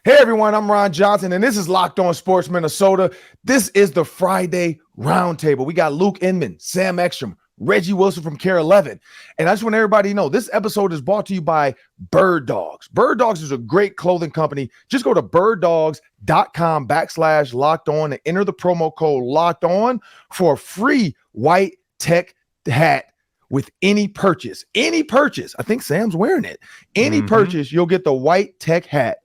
Hey everyone, I'm Ron Johnson, and this is Locked On Sports Minnesota. This is the Friday Roundtable. We got Luke Inman, Sam Ekstrom, Reggie Wilson from Care 11. And I just want everybody to know this episode is brought to you by Birddogs. Birddogs is a great clothing company. Just go to birddogs.com/locked on and enter the promo code locked on for a free white tech hat with any purchase. Any purchase. I think Sam's wearing it. Any purchase, you'll get the white tech hat.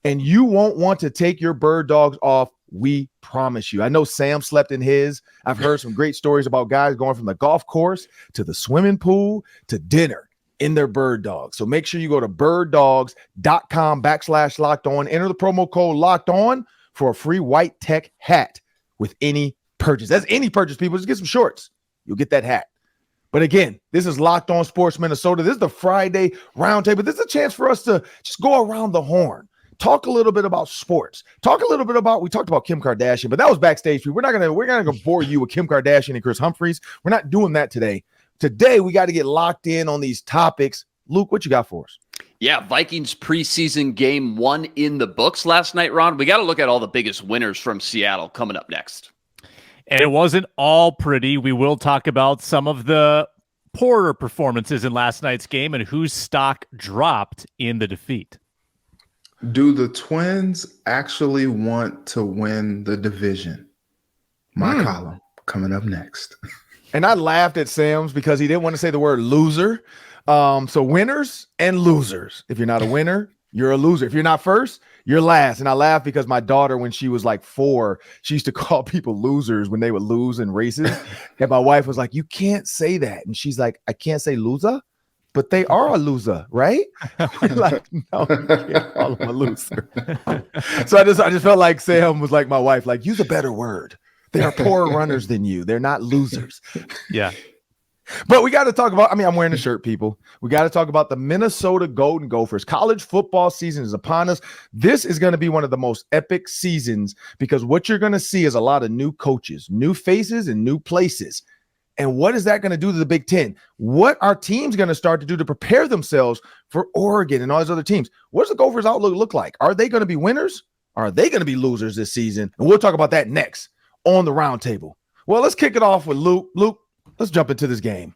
And you won't want to take your bird dogs off. We promise you. I know Sam slept in his. I've heard some great stories about guys going from the golf course to the swimming pool to dinner in their bird dogs. So make sure you go to birddogs.com/locked on. Enter the promo code locked on for a free white tech hat with any purchase. That's any purchase, people. Just get some shorts. You'll get that hat. But again, this is Locked On Sports Minnesota. This is the Friday Roundtable. This is a chance for us to just go around the horn. Talk a little bit about sports. Talk a little bit about, we talked about Kim Kardashian, but that was backstage. We're not gonna bore you with Kim Kardashian and Chris Humphries. We're not doing that today. Today, we got to get locked in on these topics. Luke, what you got for us? Yeah, Vikings preseason game 1 in the books last night, Ron. We got to look at all the biggest winners from Seattle coming up next. And it wasn't all pretty. We will talk about some of the poorer performances in last night's game and whose stock dropped in the defeat. Do the Twins actually want to win the division? My column coming up next. And I laughed at Sam's because he didn't want to say the word loser. So winners and losers. If you're not a winner, you're a loser. If you're not first, you're last. And I laughed because my daughter, when she was like 4, she used to call people losers when they would lose in races. And my wife was like, you can't say that. And she's like, I can't say loser? But they are a loser, right? Like, no, you can't call them a loser. So I just felt like Sam was like my wife, like, use a better word. They are poorer runners than you. They're not losers. Yeah. But we got to talk about, I'm wearing a shirt, people. We got to talk about the Minnesota Golden Gophers. College football season is upon us. This is going to be one of the most epic seasons because what you're going to see is a lot of new coaches, new faces, and new places. And what is that going to do to the Big Ten? What are teams going to start to do to prepare themselves for Oregon and all these other teams? What does the Gophers' outlook look like? Are they going to be winners? Are they going to be losers this season? And we'll talk about that next on the Roundtable. Well, let's kick it off with Luke. Luke, let's jump into this game.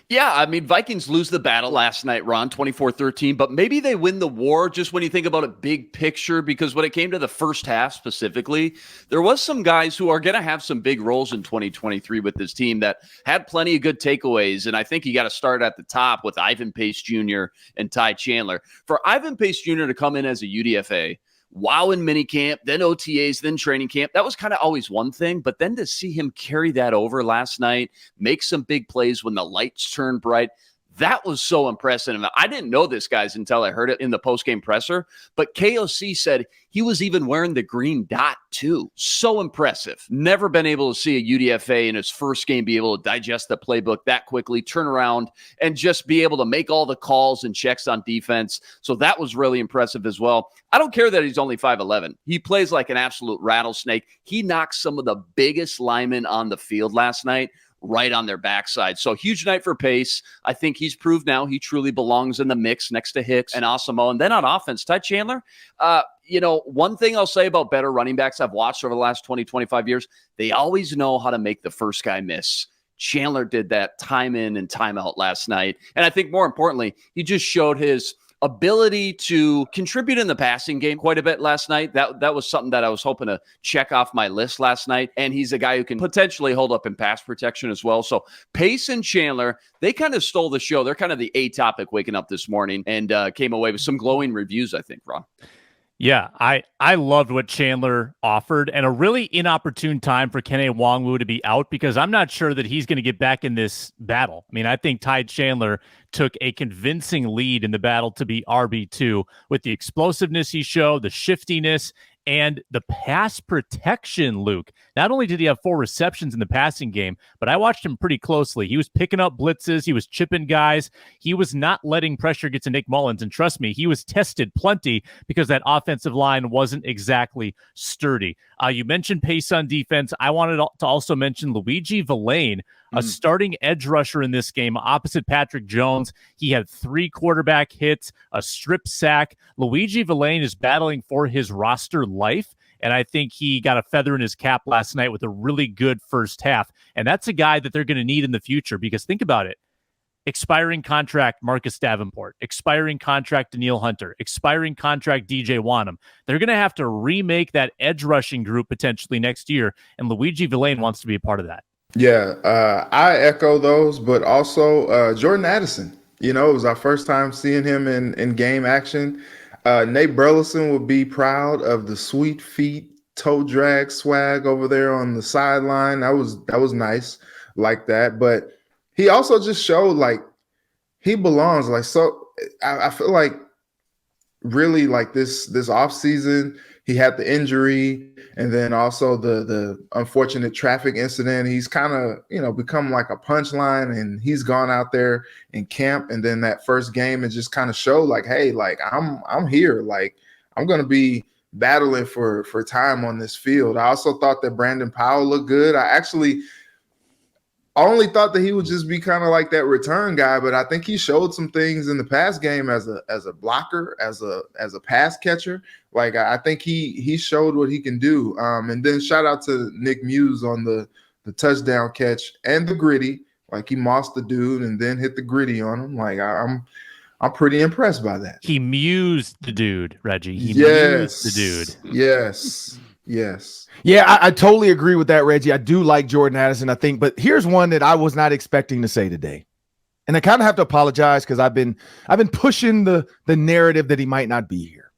Yeah, Vikings lose the battle last night, Ron, 24-13, but maybe they win the war just when you think about it big picture, because when it came to the first half specifically, there was some guys who are going to have some big roles in 2023 with this team that had plenty of good takeaways, and I think you got to start at the top with Ivan Pace Jr. and Ty Chandler. For Ivan Pace Jr. to come in as a UDFA, wow, in minicamp, then OTAs, then training camp. That was kind of always one thing, but then to see him carry that over last night, make some big plays when the lights turned bright, that was so impressive. I didn't know this, guys, until I heard it in the postgame presser, but KOC said he was even wearing the green dot too. So impressive. Never been able to see a UDFA in his first game be able to digest the playbook that quickly, turn around, and just be able to make all the calls and checks on defense. So that was really impressive as well. I don't care that he's only 5'11". He plays like an absolute rattlesnake. He knocked some of the biggest linemen on the field last night right on their backside. So huge night for Pace. I think he's proved now he truly belongs in the mix next to Hicks and Asamo. And then on offense, Ty Chandler, one thing I'll say about better running backs I've watched over the last 20, 25 years, they always know how to make the first guy miss. Chandler did that time in and time out last night. And I think more importantly, he just showed his ability to contribute in the passing game quite a bit last night. That was something that I was hoping to check off my list last night. And he's a guy who can potentially hold up in pass protection as well. So Pace and Chandler, they kind of stole the show. They're kind of the A topic waking up this morning and came away with some glowing reviews, I think, Ron. Yeah, I loved what Chandler offered, and a really inopportune time for Kene Nwangwu to be out because I'm not sure that he's going to get back in this battle. I mean, I think Ty Chandler took a convincing lead in the battle to be RB2 with the explosiveness he showed, the shiftiness, and the pass protection, Luke. not only did he have 4 receptions in the passing game, but I watched him pretty closely. He was picking up blitzes. He was chipping guys. He was not letting pressure get to Nick Mullins. And trust me, he was tested plenty because that offensive line wasn't exactly sturdy. You mentioned pace on defense. I wanted to also mention Luigi Villain, a starting edge rusher in this game opposite Patrick Jones. He had 3 quarterback hits, a strip sack. Luigi Villain is battling for his roster life, and I think he got a feather in his cap last night with a really good first half. And that's a guy that they're going to need in the future because think about it. Expiring contract Marcus Davenport, expiring contract Danielle Hunter, expiring contract DJ Wanham. They're going to have to remake that edge rushing group potentially next year, and Luigi Villain wants to be a part of that. Yeah, I echo those, but also Jordan Addison. You know, it was our first time seeing him in game action. Nate Burleson would be proud of the sweet feet toe drag swag over there on the sideline. That was nice, like that. But he also just showed like he belongs. Like so, I feel like really like this offseason, he had the injury and then also the unfortunate traffic incident. He's kind of, become like a punchline, and he's gone out there in camp. And then that first game, it just kind of showed like, hey, like I'm here. Like I'm going to be battling for time on this field. I also thought that Brandon Powell looked good. I only thought that he would just be kind of like that return guy, but I think he showed some things in the pass game as a blocker, as a pass catcher. Like I think he showed what he can do. And then shout out to Nick Muse on the touchdown catch and the gritty. Like he mossed the dude and then hit the gritty on him. Like I'm pretty impressed by that. He mused the dude, Reggie. He mused the dude. Yes. Yeah, I totally agree with that, Reggie. I do like Jordan Addison, I think, but here's one that I was not expecting to say today. And I kind of have to apologize because I've been pushing the narrative that he might not be here.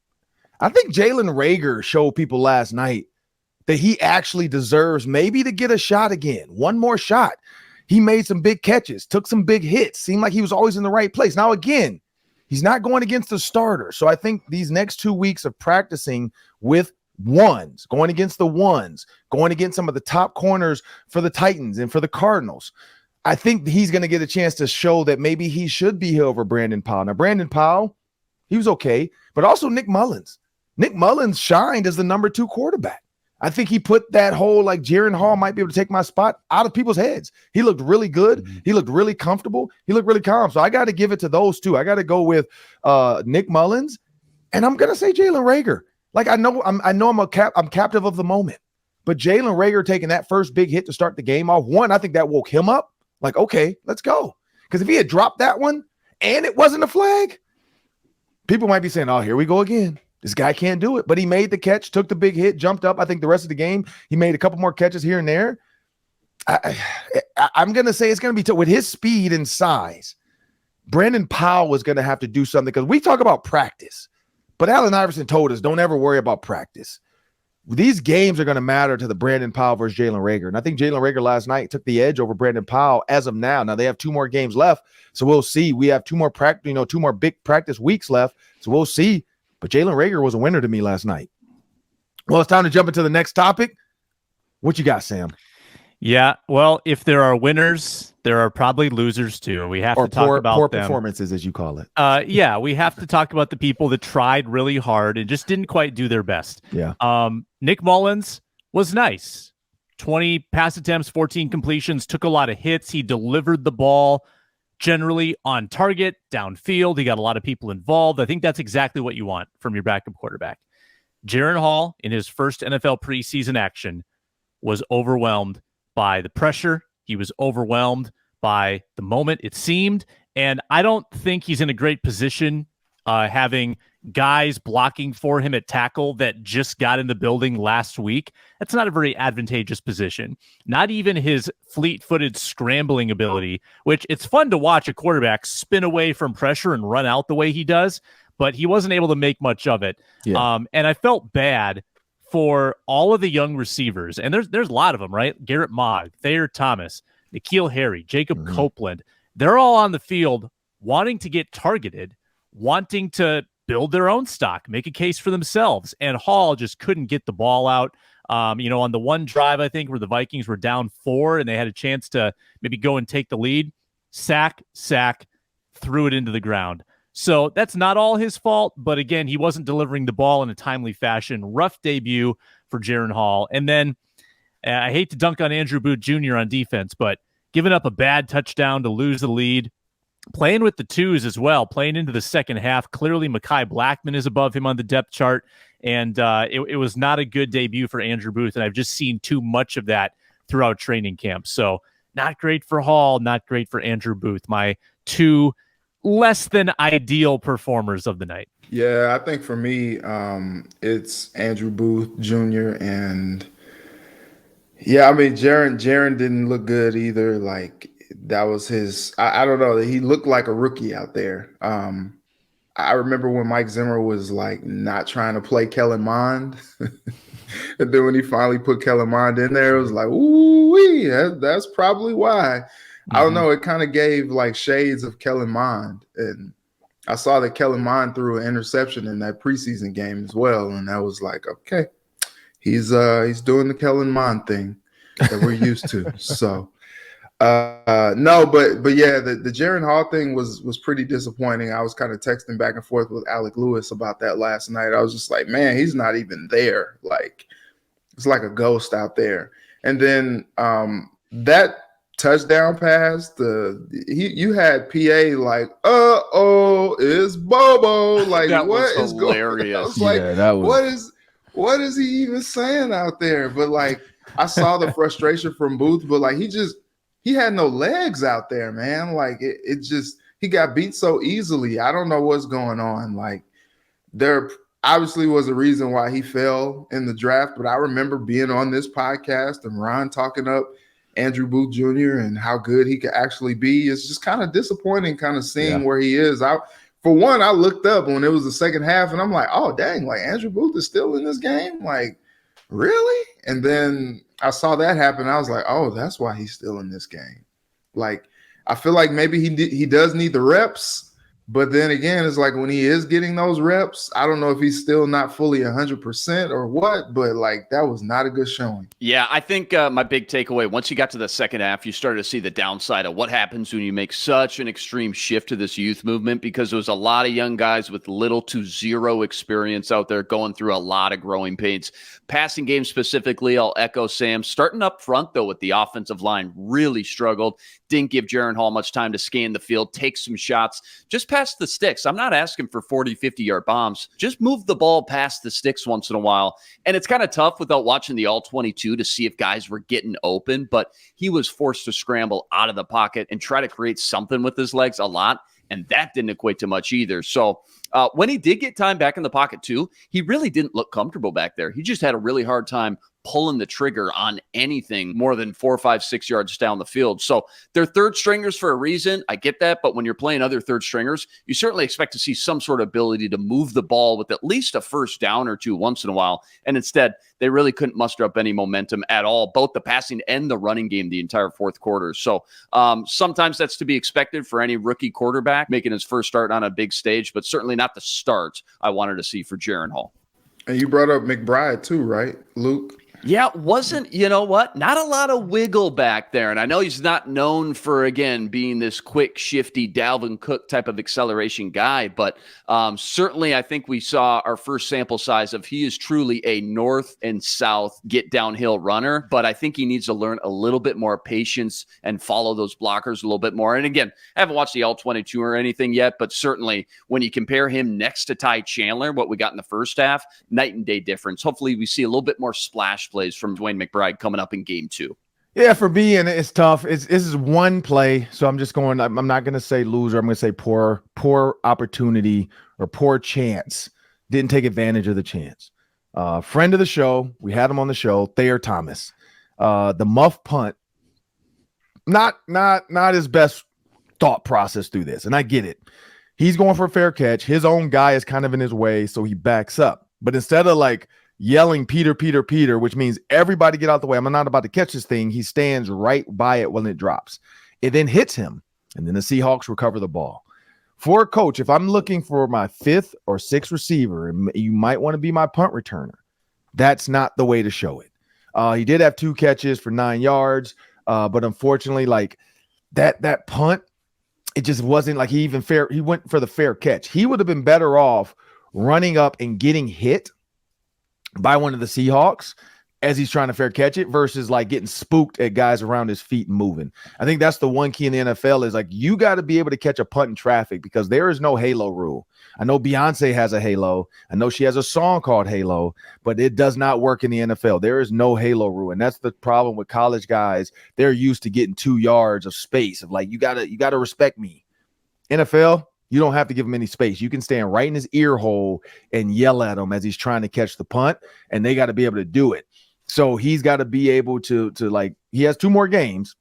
I think Jalen Reagor showed people last night that he actually deserves maybe to get a shot again. One more shot. He made some big catches, took some big hits, seemed like he was always in the right place. Now, again, he's not going against the starter. So I think these next 2 weeks of practicing with ones, going against the ones, going against some of the top corners for the Titans and for the Cardinals, I think he's going to get a chance to show that maybe he should be here over Brandon Powell. Now, Brandon Powell, he was okay, but also Nick Mullins. Nick Mullins shined as the number 2 quarterback. I think he put that whole like Jaren Hall might be able to take my spot out of people's heads. He looked really good. He looked really comfortable. He looked really calm. So I got to give it to those two. I got to go with Nick Mullins, and I'm going to say Jalen Reagor. Like I'm captive of the moment, but Jalen Reagor taking that first big hit to start the game off, one, I think that woke him up. Like, okay, let's go. Because if he had dropped that one and it wasn't a flag, people might be saying, oh, here we go again. This guy can't do it. But he made the catch, took the big hit, jumped up. I think the rest of the game, he made a couple more catches here and there. I'm going to say it's going to be with his speed and size. Brandon Powell is going to have to do something because we talk about practice. But Allen Iverson told us, don't ever worry about practice. These games are going to matter to the Brandon Powell versus Jalen Reagor. And I think Jalen Reagor last night took the edge over Brandon Powell as of now. Now they have 2 more games left. So we'll see. We have 2 more practice, 2 more big practice weeks left. So we'll see. But Jalen Reagor was a winner to me last night. Well, it's time to jump into the next topic. What you got, Sam? Yeah, well, if there are winners, there are probably losers too. We have to talk about poor them. Performances, as you call it. Yeah, we have to talk about the people that tried really hard and just didn't quite do their best. Yeah. Nick Mullins was nice. 20 pass attempts, 14 completions, took a lot of hits. He delivered the ball generally on target, downfield. He got a lot of people involved. I think that's exactly what you want from your backup quarterback. Jaren Hall, in his first NFL preseason action, was overwhelmed by the pressure. He was overwhelmed by the moment, it seemed. And I don't think he's in a great position having guys blocking for him at tackle that just got in the building last week. That's not a very advantageous position. Not even his fleet-footed scrambling ability, which it's fun to watch a quarterback spin away from pressure and run out the way he does, but he wasn't able to make much of it. Yeah. And I felt bad for all of the young receivers, and there's a lot of them, right? Garrett Mogg, Thayer Thomas, N'Keal Harry, Jacob Copeland. They're all on the field wanting to get targeted, wanting to build their own stock, make a case for themselves. And Hall just couldn't get the ball out. On the one drive, I think, where the Vikings were down 4 and they had a chance to maybe go and take the lead, sack, threw it into the ground. So that's not all his fault, but again, he wasn't delivering the ball in a timely fashion. Rough debut for Jaren Hall. And then I hate to dunk on Andrew Booth Jr. on defense, but giving up a bad touchdown to lose the lead, playing with the twos as well, playing into the second half. Clearly, Mekhi Blackman is above him on the depth chart, and it was not a good debut for Andrew Booth, and I've just seen too much of that throughout training camp. So not great for Hall, not great for Andrew Booth, my 2 less than ideal performers of the night. Yeah, I think for me, it's Andrew Booth Jr. and yeah, I mean, Jaren didn't look good either. Like that was his. I don't know. He looked like a rookie out there. I remember when Mike Zimmer was like not trying to play Kellen Mond, and then when he finally put Kellen Mond in there, it was like, ooh-wee, that's probably why. I don't know. It kind of gave like shades of Kellen Mond, and I saw that Kellen Mond threw an interception in that preseason game as well, and I was like, okay, he's doing the Kellen Mond thing that we're used to. So no, but yeah, the Jaren Hall thing was pretty disappointing. I was kind of texting back and forth with Alec Lewis about that last night. I was just like, man, he's not even there. Like it's like a ghost out there. And then that touchdown pass, you had PA like, it's Bobo. Like that what was is hilarious. going? I was like, yeah, that was... what is he even saying out there? But like I saw the frustration from Booth, but like he had no legs out there, man. Like it just he got beat so easily. I don't know what's going on. Like there obviously was a reason why he fell in the draft, but I remember being on this podcast and Ron talking up Andrew Booth Jr. and how good he could actually be. It's just kind of disappointing kind of seeing where he is. For one, I looked up when it was the second half and I'm like, oh, dang, like Andrew Booth is still in this game? Like, really? And then I saw that happen. I was like, oh, that's why he's still in this game. Like, I feel like maybe he does need the reps. But then again, it's like when he is getting those reps, I don't know if he's still not fully 100% or what, but like that was not a good showing. Yeah, I think my big takeaway, once you got to the second half, you started to see the downside of what happens when you make such an extreme shift to this youth movement, because there was a lot of young guys with little to zero experience out there going through a lot of growing pains. Passing game specifically, I'll echo Sam. Starting up front, though, with the offensive line, really struggled. Didn't give Jaren Hall much time to scan the field, take some shots, just past the sticks. I'm not asking for 40, 50-yard bombs. Just move the ball past the sticks once in a while. And it's kind of tough without watching the all-22 to see if guys were getting open, but he was forced to scramble out of the pocket and try to create something with his legs a lot, and that didn't equate to much either. So when he did get time back in the pocket too, he really didn't look comfortable back there. He just had a really hard time pulling the trigger on anything more than 4, 5, 6 yards down the field. So they're third stringers for a reason. I get that. But when you're playing other third stringers, you certainly expect to see some sort of ability to move the ball with at least a first down or two once in a while. And instead, they really couldn't muster up any momentum at all, both the passing and the running game the entire fourth quarter. So sometimes that's to be expected for any rookie quarterback making his first start on a big stage, but certainly not the start I wanted to see for Jaren Hall. And you brought up McBride too, right, Luke? Yeah, wasn't, you know what? Not a lot of wiggle back there. And I know he's not known for, again, being this quick, shifty Dalvin Cook type of acceleration guy. But certainly I think we saw our first sample size of he is truly a north and south get downhill runner. But I think he needs to learn a little bit more patience and follow those blockers a little bit more. And again, I haven't watched the All-22 or anything yet, but certainly when you compare him next to Ty Chandler, what we got in the first half, night and day difference. Hopefully we see a little bit more splash plays from Dwayne McBride coming up in game 2. Yeah, for me, and it's tough. This is one play, so I'm not going to say loser. I'm going to say poor opportunity or poor chance. Didn't take advantage of the chance. Friend of the show, we had him on the show, Thayer Thomas. The muff punt, not his best thought process through this, and I get it. He's going for a fair catch. His own guy is kind of in his way, so he backs up. But instead of like yelling Peter, Peter, Peter, which means everybody get out the way, I'm not about to catch this thing, he stands right by it when it drops. It then hits him, and then the Seahawks recover the ball. For a coach, if I'm looking for my 5th or 6th receiver, and you might want to be my punt returner, that's not the way to show it. He did have 2 catches for 9 yards, but unfortunately, like that punt, it just wasn't like he went for the fair catch. He would have been better off running up and getting hit by one of the Seahawks as he's trying to fair catch it versus like getting spooked at guys around his feet and moving. I think that's the one key in the NFL is like you got to be able to catch a punt in traffic because there is no halo rule. I know Beyonce has a halo. I know she has a song called Halo, but it does not work in the NFL. There is no halo rule. And that's the problem with college guys. They're used to getting 2 yards of space of like, you gotta respect me. NFL, you don't have to give him any space. You can stand right in his ear hole and yell at him as he's trying to catch the punt, and they got to be able to do it. So he's got to be able to like, he has 2 more games.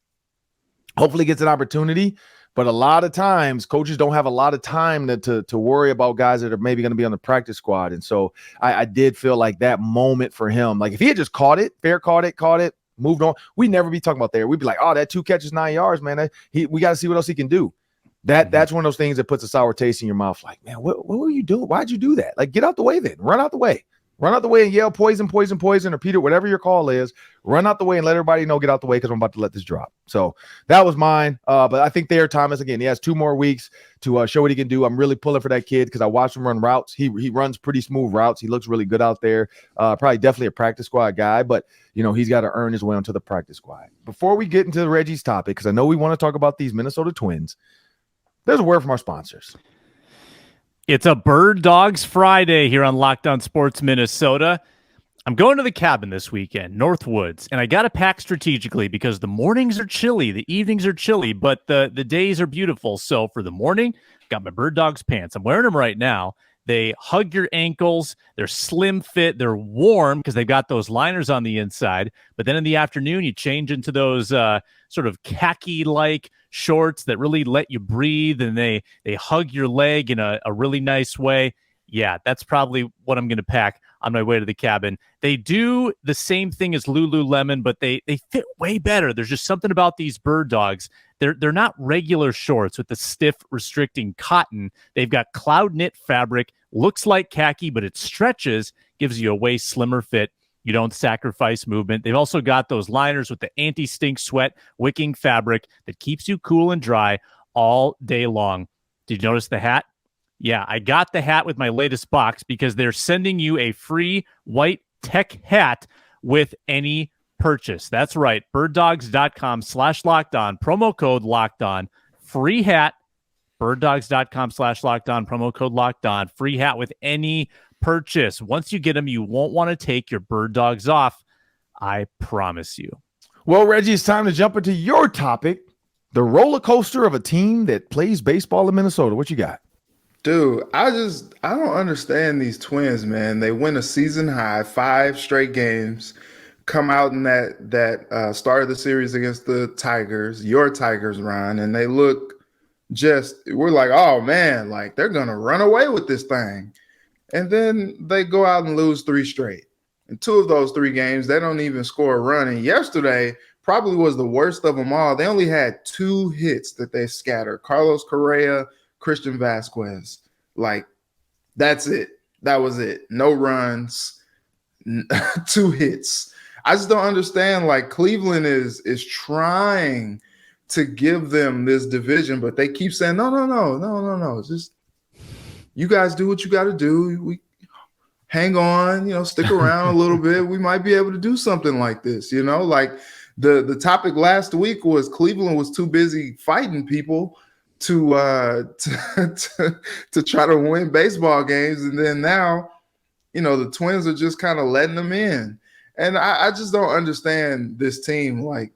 Hopefully gets an opportunity. But a lot of times coaches don't have a lot of time to worry about guys that are maybe going to be on the practice squad. And so I did feel like that moment for him, like if he had just caught it, moved on, we'd never be talking about there. We'd be like, oh, that 2 catches, 9 yards, man. We got to see what else he can do. That's one of those things that puts a sour taste in your mouth. Like, man, what were you doing? Why'd you do that? Like, get out the way then. Run out the way. Run out the way and yell poison, poison, poison, or Peter, whatever your call is. Run out the way and let everybody know, get out the way because I'm about to let this drop. So that was mine. But I think there, Thomas, again, he has 2 more weeks to show what he can do. I'm really pulling for that kid because I watched him run routes. He runs pretty smooth routes. He looks really good out there. Probably definitely a practice squad guy, but, he's got to earn his way onto the practice squad. Before we get into Reggie's topic, because I know we want to talk about these Minnesota Twins, there's a word from our sponsors. It's a Bird Dogs Friday here on Locked On Sports Minnesota. I'm going to the cabin this weekend, Northwoods, and I got to pack strategically because the mornings are chilly, the evenings are chilly, but the days are beautiful. So for the morning, got my Bird Dogs pants. I'm wearing them right now. They hug your ankles. They're slim fit. They're warm because they've got those liners on the inside. But then in the afternoon, you change into those sort of khaki-like shorts that really let you breathe, and they hug your leg in a really nice way. Yeah, that's probably what I'm going to pack on my way to the cabin. They do the same thing as Lululemon, but they fit way better. There's just something about these Bird Dogs. They're not regular shorts with the stiff, restricting cotton. They've got cloud knit fabric, looks like khaki, but it stretches, gives you a way slimmer fit. You don't sacrifice movement. They've also got those liners with the anti-stink sweat wicking fabric that keeps you cool and dry all day long. Did you notice the hat? Yeah, I got the hat with my latest box because they're sending you a free white tech hat with any purchase. That's right. Birddogs.com/lockedon. Promo code LOCKEDON. Free hat. Birddogs.com/lockedon. Promo code LOCKEDON. Free hat with any purchase. Once you get them, you won't want to take your Bird Dogs off. I promise you. Well, Reggie, it's time to jump into your topic, the roller coaster of a team that plays baseball in Minnesota. What you got? Dude, I don't understand these Twins, man. They win a season high, 5 straight games, come out in that start of the series against the Tigers, your Tigers, Ron, and they look we're like, oh man, like they're gonna run away with this thing. And then they go out and lose 3 straight. In 2 of those 3 games, they don't even score a run. And yesterday probably was the worst of them all. They only had 2 hits that they scattered. Carlos Correa, Christian Vasquez. Like, that's it. That was it. No runs, 2 hits. I just don't understand. Like, Cleveland is trying to give them this division, but they keep saying, no. Just you guys do what you got to do. We hang on, stick around a little bit. We might be able to do something like this, Like the topic last week was Cleveland was too busy fighting people to try to win baseball games, and then now, the Twins are just kind of letting them in, and I just don't understand this team. Like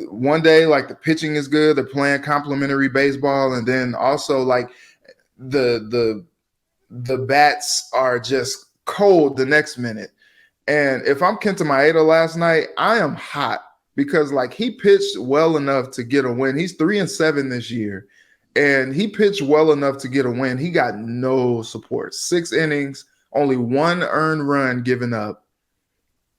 one day, like the pitching is good, they're playing complimentary baseball, and then also like the bats are just cold the next minute. And if I'm Kenta Maeda last night, I am hot because like he pitched well enough to get a win. He's 3-7 this year, and he pitched well enough to get a win. He got no support. 6 innings, only 1 earned run given up,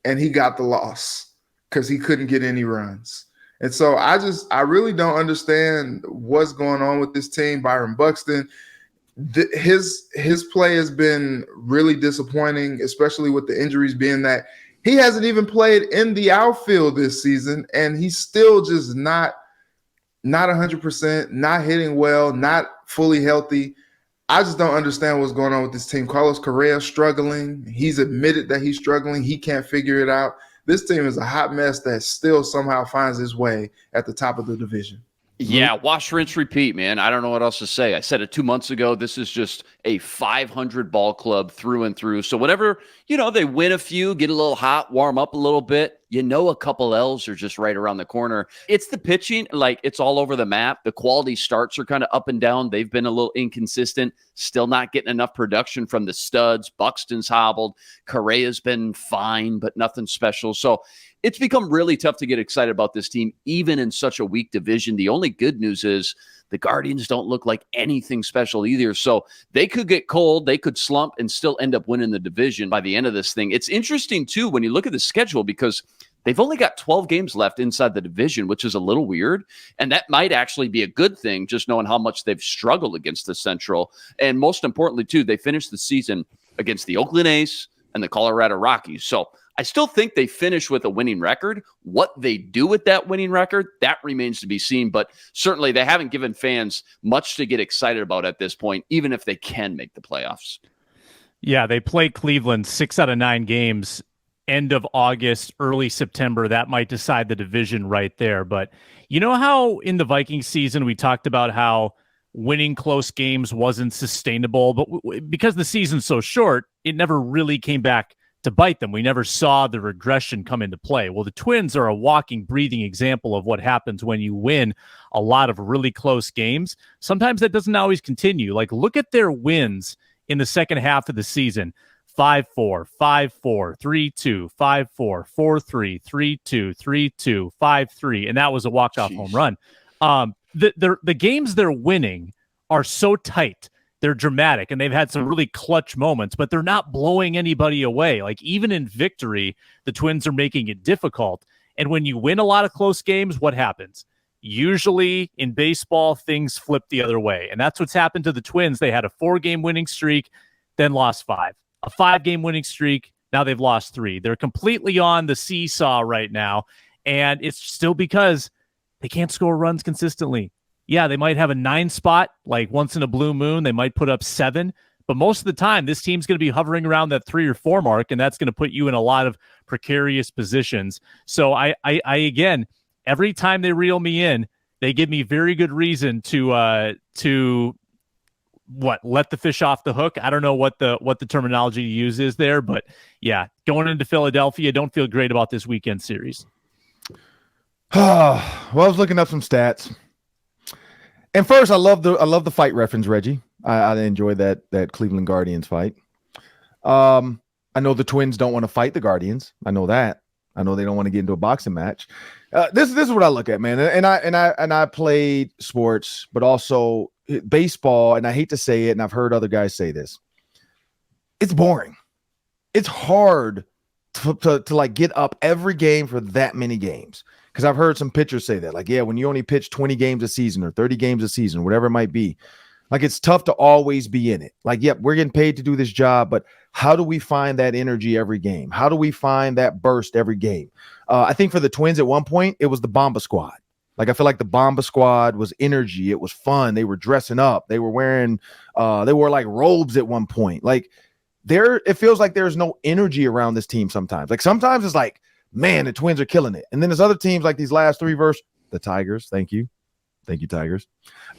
and he got the loss because he couldn't get any runs. And so I really don't understand what's going on with this team. Byron Buxton, his play has been really disappointing, especially with the injuries being that he hasn't even played in the outfield this season, and he's still just not 100%, not hitting well, not fully healthy. I just don't understand what's going on with this team. Carlos Correa struggling. He's admitted that he's struggling. He can't figure it out. This team is a hot mess that still somehow finds its way at the top of the division. Yeah, wash, rinse, repeat, man. I don't know what else to say. I said it 2 months ago. This is just a 500 ball club through and through. So whenever, they win a few, get a little hot, warm up a little bit, a couple L's are just right around the corner. It's the pitching, it's all over the map. The quality starts are kind of up and down. They've been a little inconsistent, still not getting enough production from the studs. Buxton's hobbled. Correa's been fine, but nothing special. So it's become really tough to get excited about this team, even in such a weak division. The only good news is the Guardians don't look like anything special either. So they could get cold, they could slump, and still end up winning the division by the end of this thing. It's interesting, too, when you look at the schedule, because they've only got 12 games left inside the division, which is a little weird. And that might actually be a good thing, just knowing how much they've struggled against the Central. And most importantly, too, they finished the season against the Oakland A's and the Colorado Rockies. So I still think they finish with a winning record. What they do with that winning record, that remains to be seen. But certainly they haven't given fans much to get excited about at this point, even if they can make the playoffs. Yeah, they play Cleveland 6 out of 9 games, end of August, early September. That might decide the division right there. But you know how in the Vikings season we talked about how winning close games wasn't sustainable, but because the season's so short, it never really came back to bite them. We never saw the regression come into play. Well, the Twins are a walking, breathing example of what happens when you win a lot of really close games. Sometimes that doesn't always continue. Look at their wins in the second half of the season. 5-4, 5-4, 3-2, 5-4, 4-3, 3-2, 3-2, 5-3, and that was a walk-off home run. The games they're winning are so tight. They're dramatic, and they've had some really clutch moments, but they're not blowing anybody away. Even in victory, the Twins are making it difficult. And when you win a lot of close games, what happens? Usually in baseball, things flip the other way. And that's what's happened to the Twins. They had a 4-game winning streak, then lost 5. A 5-game winning streak, now they've lost 3. They're completely on the seesaw right now, and it's still because they can't score runs consistently. Yeah, they might have a 9 spot, once in a blue moon, they might put up 7, but most of the time, this team's going to be hovering around that 3 or 4 mark, and that's going to put you in a lot of precarious positions. So I again, every time they reel me in, they give me very good reason to let the fish off the hook. I don't know what the terminology to use is there, but yeah, going into Philadelphia, don't feel great about this weekend series. Well, I was looking up some stats. And first, I love the fight reference, Reggie. I enjoyed that Cleveland Guardians fight. I know the Twins don't want to fight the Guardians. I know that. I know they don't want to get into a boxing match. This is what I look at, man. And I played sports, but also baseball. And I hate to say it, and I've heard other guys say this. It's boring. It's hard to get up every game for that many games. Because I've heard some pitchers say that, when you only pitch 20 games a season or 30 games a season, whatever it might be, it's tough to always be in it. Yep, we're getting paid to do this job, but how do we find that energy every game? How do we find that burst every game? I think for the Twins at one point, it was the Bomba Squad. I feel like the Bomba Squad was energy. It was fun. They were dressing up. They were wearing, they wore robes at one point. It feels like there's no energy around this team sometimes. Sometimes it's man, the Twins are killing it. And then there's other teams these last 3 versus the Tigers. Thank you. Thank you, Tigers.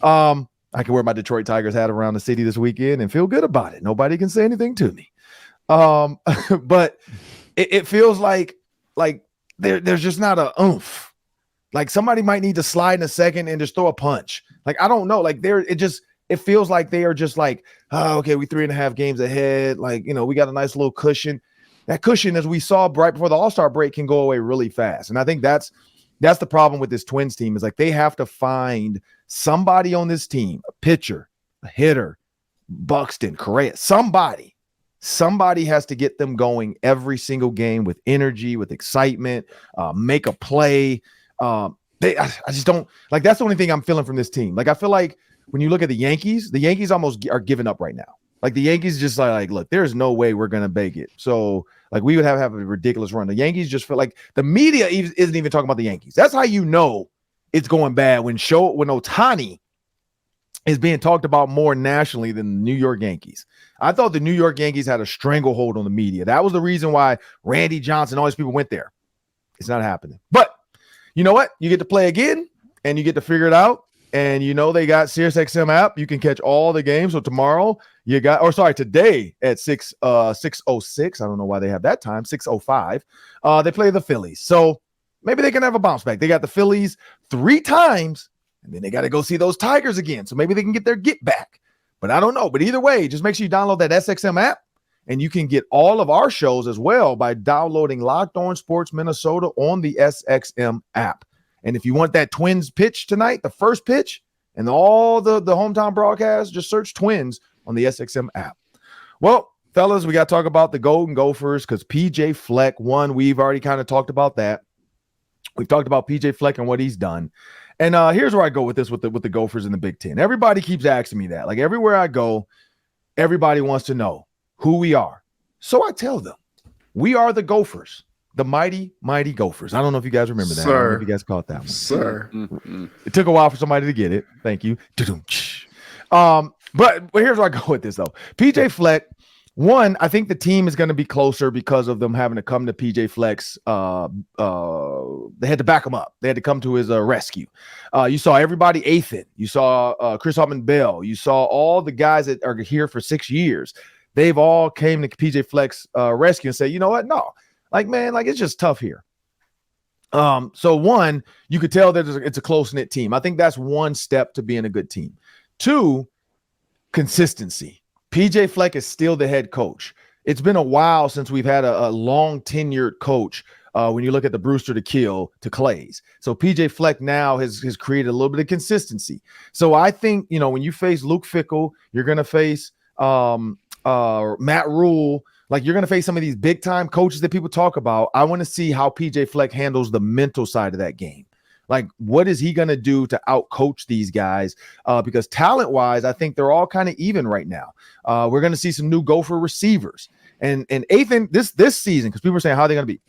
I can wear my Detroit Tigers hat around the city this weekend and feel good about it. Nobody can say anything to me. But it feels like there's just not a oomph. Somebody might need to slide in a second and just throw a punch. I don't know. It feels like they are just oh, okay, we 3.5 games ahead. We got a nice little cushion. That cushion, as we saw right before the All-Star break, can go away really fast. And I think that's the problem with this Twins team is they have to find somebody on this team, a pitcher, a hitter, Buxton, Correa, somebody has to get them going every single game with energy, with excitement, make a play. I just don't like. That's the only thing I'm feeling from this team. Like I feel like when you look at the Yankees almost are giving up right now. Like the Yankees just like, look, there's no way we're gonna make it. So like we would have a ridiculous run. The Yankees just feel like the media isn't even talking about the Yankees. That's how you know it's going bad when Ohtani is being talked about more nationally than the New York Yankees. I thought the New York Yankees had a stranglehold on the media. That was the reason why Randy Johnson, all these people went there. It's not happening. But you know what? You get to play again and you get to figure it out. And you know they got SiriusXM app. You can catch all the games. So tomorrow today at 6:06. I don't know why they have that time. 6:05. They play the Phillies. So maybe they can have a bounce back. They got the Phillies 3 times, and then they got to go see those Tigers again. So maybe they can get their get back. But I don't know. But either way, just make sure you download that SXM app, and you can get all of our shows as well by downloading Locked On Sports Minnesota on the SXM app. And if you want that Twins pitch tonight, the first pitch, and all the hometown broadcasts, just search Twins on the SXM app. Well, fellas, we got to talk about the Golden Gophers because PJ Fleck won. We've already kind of talked about that. We've talked about PJ Fleck and what he's done. And here's where I go with this with the Gophers in the Big Ten. Everybody keeps asking me that. Like everywhere I go, everybody wants to know who we are. So I tell them, we are the Gophers. The mighty, mighty Gophers. I don't know if you guys remember that. Sir. I don't know if you guys caught that one. Sir. It took a while for somebody to get it. Thank you. But here's where I go with this, though. PJ Fleck, one, I think the team is going to be closer because of them having to come to PJ Fleck's. They had to back him up. They had to come to his rescue. You saw everybody eighth it. You saw Chris Hartman-Bell. You saw all the guys that are here for 6 years. They've all came to PJ Fleck's rescue and say, you know what? No. Like, man, like it's just tough here. So one, you could tell that it's a close-knit team. I think that's one step to being a good team. 2, consistency. PJ Fleck is still the head coach. It's been a while since we've had a long tenured coach when you look at the Brewster to Kill to Clays. So PJ Fleck now has created a little bit of consistency. So I think, you know, when you face Luke Fickell, you're going to face Matt Rule. Like you're going to face some of these big time coaches that people talk about. I want to see how PJ Fleck handles the mental side of that game. Like, what is he going to do to out coach these guys? Because talent wise, I think they're all kind of even right now. We're going to see some new Gopher receivers and Ethan this season, because people are saying how they're going to be.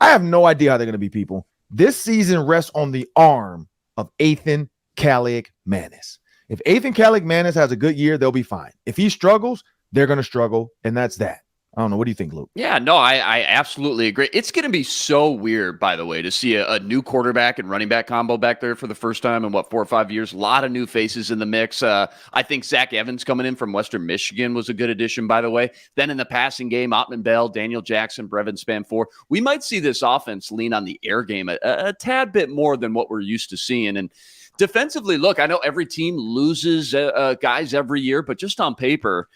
I have no idea how they're going to be, people. This season rests on the arm of Ethan Callig-Manis. If Ethan Callig-Manis has a good year, they'll be fine. If he struggles, they're going to struggle. And that's that. I don't know. What do you think, Luke? Yeah, no, I absolutely agree. It's going to be so weird, by the way, to see a new quarterback and running back combo back there for the first time in, 4 or 5 years? A lot of new faces in the mix. I think Zach Evans coming in from Western Michigan was a good addition, by the way. Then in the passing game, Ottman-Bell, Daniel Jackson, Brevin Spanfor. We might see this offense lean on the air game a tad bit more than what we're used to seeing. And defensively, look, I know every team loses guys every year, but just on paper,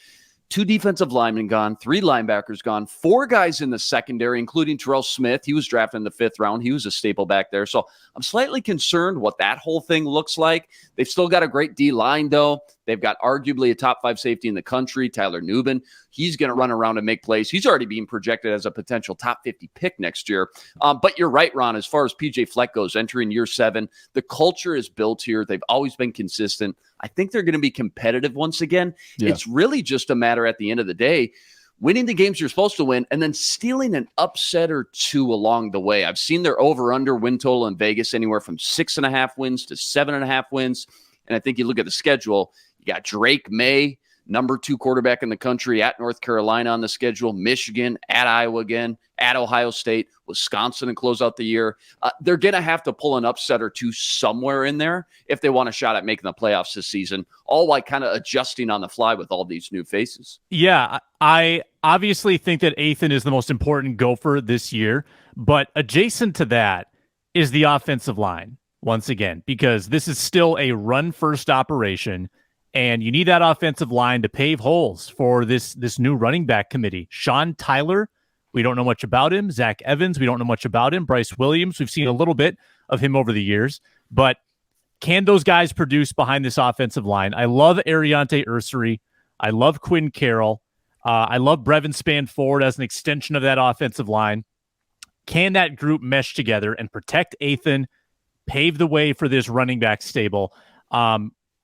2 defensive linemen gone, 3 linebackers gone, 4 guys in the secondary, including Terrell Smith. He was drafted in the 5th round. He was a staple back there. So I'm slightly concerned what that whole thing looks like. They've still got a great D-line, though. They've got arguably a top 5 safety in the country, Tyler Nubin. He's going to run around and make plays. He's already being projected as a potential top 50 pick next year. But you're right, Ron, as far as PJ Fleck goes, entering year 7, the culture is built here. They've always been consistent. I think they're going to be competitive once again. Yeah. It's really just a matter at the end of the day, winning the games you're supposed to win and then stealing an upset or 2 along the way. I've seen their over-under win total in Vegas anywhere from 6.5 wins to 7.5 wins. And I think you look at the schedule, you got Drake May, number 2 quarterback in the country, at North Carolina on the schedule, Michigan, at Iowa again, at Ohio State, Wisconsin, and close out the year. They're going to have to pull an upset or 2 somewhere in there if they want a shot at making the playoffs this season, all while kind of adjusting on the fly with all these new faces. Yeah, I obviously think that Ethan is the most important Gopher this year, but adjacent to that is the offensive line, once again, because this is still a run-first operation, and you need that offensive line to pave holes for this new running back committee. Sean Tyler, we don't know much about him. Zach Evans, we don't know much about him. Bryce Williams, we've seen a little bit of him over the years. But can those guys produce behind this offensive line? I love Ariante Ursary. I love Quinn Carroll. I love Brevin Spanford as an extension of that offensive line. Can that group mesh together and protect Ethan, pave the way for this running back stable.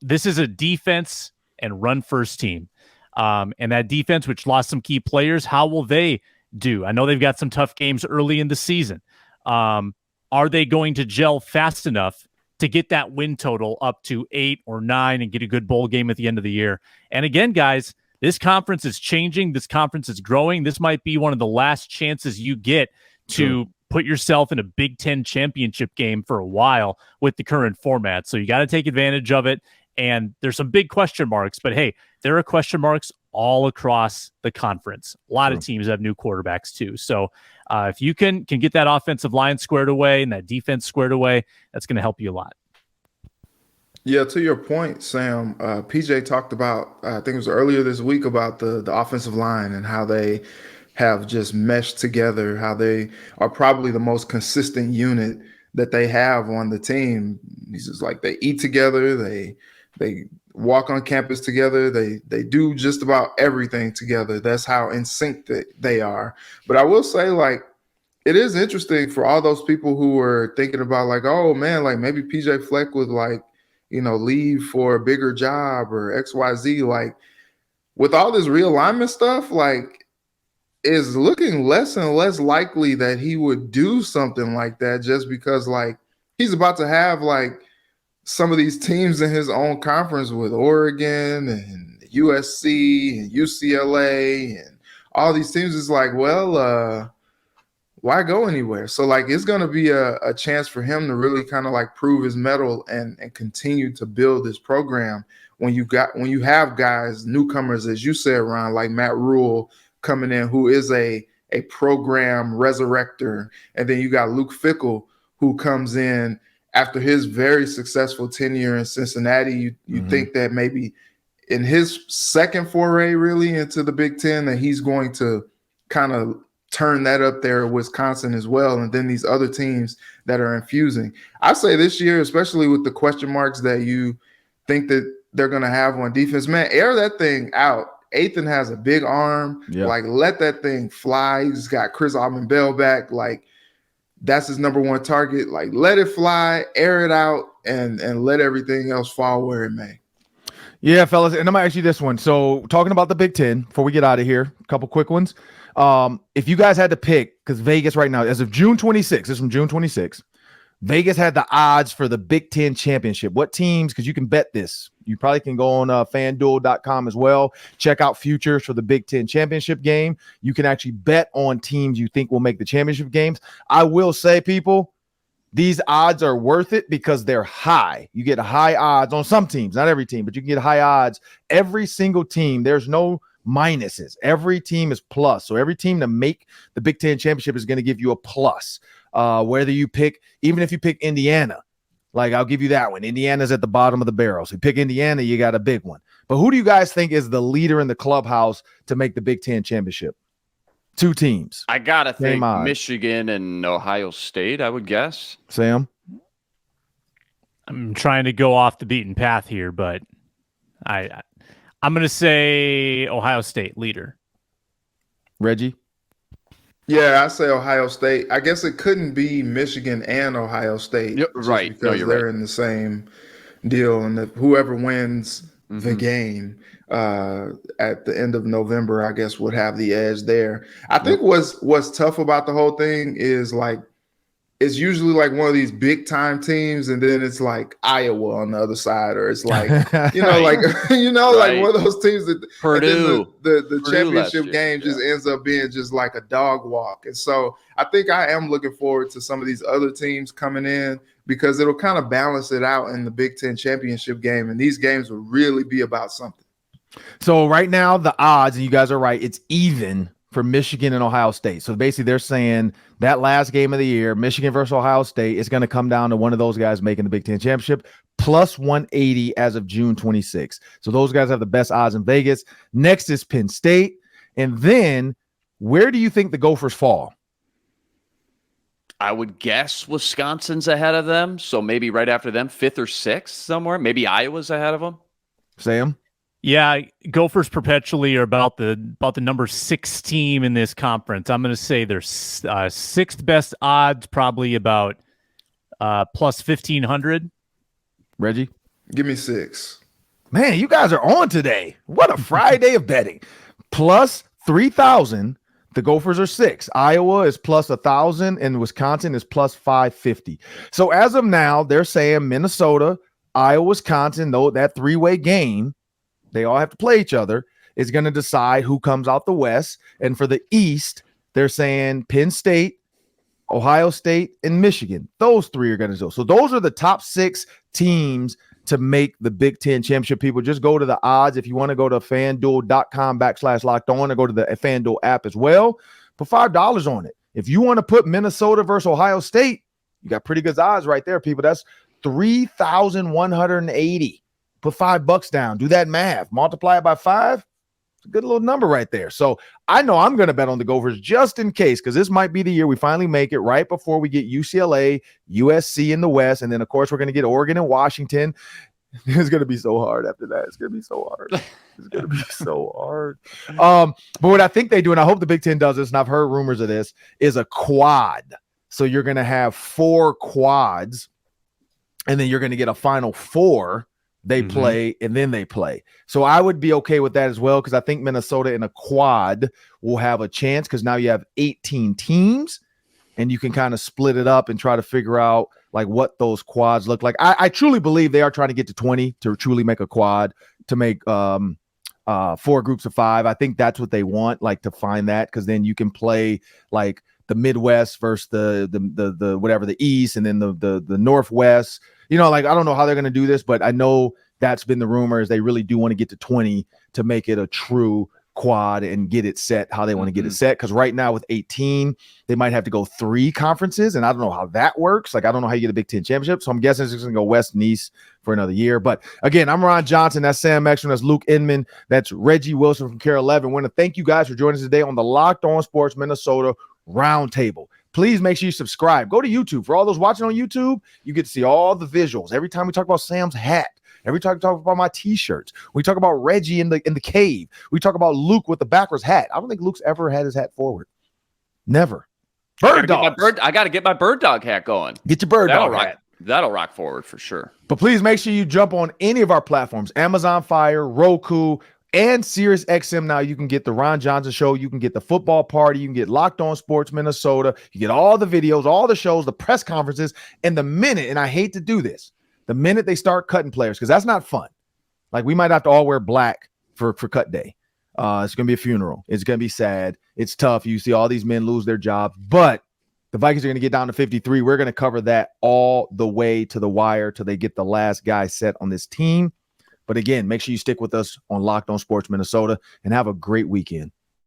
This is a defense and run first team. And that defense, which lost some key players, how will they do? I know they've got some tough games early in the season. Are they going to gel fast enough to get that win total up to 8 or 9 and get a good bowl game at the end of the year? And again, guys, this conference is changing. This conference is growing. This might be one of the last chances you get to put yourself in a Big Ten championship game for a while with the current format. So you got to take advantage of it. And there's some big question marks, but hey, there are question marks all across the conference. A lot of teams have new quarterbacks too. So if you can get that offensive line squared away and that defense squared away, that's going to help you a lot. Yeah, to your point, Sam, PJ talked about, I think it was earlier this week, about the offensive line and how they have just meshed together, how they are probably the most consistent unit that they have on the team. He's just like, they eat together, they walk on campus together, they do just about everything together. That's how in sync they are. But I will say, like, it is interesting for all those people who were thinking about, like, oh man, like maybe PJ Fleck would, like, you know, leave for a bigger job or XYZ. Like, with all this realignment stuff, like, is looking less and less likely that he would do something like that, just because, like, he's about to have, like, some of these teams in his own conference with Oregon and USC and UCLA and all these teams. Is like, well, why go anywhere? So, like, it's going to be a chance for him to really kind of, like, prove his mettle and continue to build this program. When you have guys, newcomers, as you said, Ron, like Matt Rule coming in, who is a program resurrector, and then you got Luke Fickell, who comes in after his very successful tenure in Cincinnati. You think that maybe in his second foray really into the Big Ten that he's going to kind of turn that up there at Wisconsin as well, and then these other teams that are infusing. I say this year, especially with the question marks that you think that they're going to have on defense, man, air that thing out. Ethan has a big arm. Yeah. Like, let that thing fly. He's got Chris Aubin-Bell back. Like, that's his number one target. Like, let it fly, air it out, and let everything else fall where it may. Yeah, fellas, and I'm going to ask you this one. So, talking about the Big Ten, before we get out of here, a couple quick ones. If you guys had to pick, because Vegas right now, as of June 26th, this is from June 26th, Vegas had the odds for the Big Ten championship. What teams, because you can bet this. You probably can go on FanDuel.com as well. Check out futures for the Big Ten championship game. You can actually bet on teams you think will make the championship games. I will say, people, these odds are worth it because they're high. You get high odds on some teams, not every team, but you can get high odds. Every single team, there's no minuses. Every team is plus. So every team to make the Big Ten championship is going to give you a plus. Whether you pick, even if you pick Indiana, like, I'll give you that one. Indiana's at the bottom of the barrel. So you pick Indiana, you got a big one. But who do you guys think is the leader in the clubhouse to make the Big Ten championship? Two teams. I got to think Michigan and Ohio State, I would guess. Sam? I'm trying to go off the beaten path here, but I'm going to say Ohio State leader. Reggie? Yeah, I say Ohio State. I guess it couldn't be Michigan and Ohio State. Yep, right. Because they're in the same deal. And whoever wins the game at the end of November, I guess, would have the edge there. I think what's tough about the whole thing is, like, it's usually like one of these big time teams, and then it's like Iowa on the other side, or it's like, you know, like, you know, like one of those teams that Purdue, the championship game just ends up being just like a dog walk. And so I think I am looking forward to some of these other teams coming in, because it'll kind of balance it out in the Big Ten championship game. And these games will really be about something. So right now, the odds, and you guys are right, it's even for Michigan and Ohio State. So basically they're saying that last game of the year, Michigan versus Ohio State, is going to come down to one of those guys making the Big Ten championship, plus 180 as of June 26th. So those guys have the best odds in Vegas. Next is Penn State. And then where do you think the Gophers fall? I would guess Wisconsin's ahead of them. So maybe right after them, 5th or 6th somewhere. Maybe Iowa's ahead of them. Sam? Yeah, Gophers perpetually are about the number 6 team in this conference. I'm going to say they're 6th best odds, probably about plus 1,500. Reggie? Give me 6. Man, you guys are on today. What a Friday of betting. Plus 3,000. The Gophers are 6. Iowa is plus 1,000 and Wisconsin is plus 550. So as of now, they're saying Minnesota, Iowa, Wisconsin, though that three-way game, they all have to play each other, is going to decide who comes out the West. And for the East, they're saying Penn State, Ohio State, and Michigan. Those three are going to go. So those are the top 6 teams to make the Big Ten championship. People, just go to the odds. If you want to go to FanDuel.com/locked on or go to the FanDuel app as well, put $5 on it. If you want to put Minnesota versus Ohio State, you got pretty good odds right there, people. That's 3,180. Put $5 down. Do that math. Multiply it by 5. It's a good little number right there. So I know I'm going to bet on the Gophers just in case, because this might be the year we finally make it right before we get UCLA, USC in the West. And then, of course, we're going to get Oregon and Washington. It's going to be so hard after that. It's going to be so hard. It's going to be so hard. But what I think they do, and I hope the Big Ten does this, and I've heard rumors of this, is a quad. So you're going to have 4 quads, and then you're going to get a final 4. They play, and then they play. So I would be okay with that as well, because I think Minnesota in a quad will have a chance, because now you have 18 teams, and you can kind of split it up and try to figure out like what those quads look like. I truly believe they are trying to get to 20 to truly make a quad, to make 4 groups of 5. I think that's what they want, like to find that, because then you can play like the Midwest versus the whatever, the East, and then the Northwest. You know, like, I don't know how they're going to do this, but I know that's been the rumor, is they really do want to get to 20 to make it a true quad and get it set how they want to get it set. Because right now with 18, they might have to go 3 conferences, and I don't know how that works. Like, I don't know how you get a Big Ten championship. So I'm guessing it's just going to go West and East for another year. But again, I'm Ron Johnson. That's Sam Ekstrom. That's Luke Inman. That's Reggie Wilson from Care 11. We want to thank you guys for joining us today on the Locked On Sports Minnesota Roundtable. Please make sure you subscribe. Go to YouTube. For all those watching on YouTube, you get to see all the visuals. Every time we talk about Sam's hat, every time we talk about my t-shirts, we talk about Reggie in the cave, we talk about Luke with the backwards hat. I don't think Luke's ever had his hat forward. Never. Birddogs. I got to get my bird dog hat going. Get your bird dog hat. That'll rock forward for sure. But please make sure you jump on any of our platforms, Amazon Fire, Roku, and Sirius XM. Now you can get the Ron Johnson Show. You can get the Football Party. You can get Locked On Sports Minnesota. You get all the videos, all the shows, the press conferences. And the minute, and I hate to do this, the minute they start cutting players, because that's not fun. Like, we might have to all wear black for cut day. It's going to be a funeral. It's going to be sad. It's tough. You see all these men lose their jobs. But the Vikings are going to get down to 53. We're going to cover that all the way to the wire till they get the last guy set on this team. But again, make sure you stick with us on Locked On Sports Minnesota, and have a great weekend.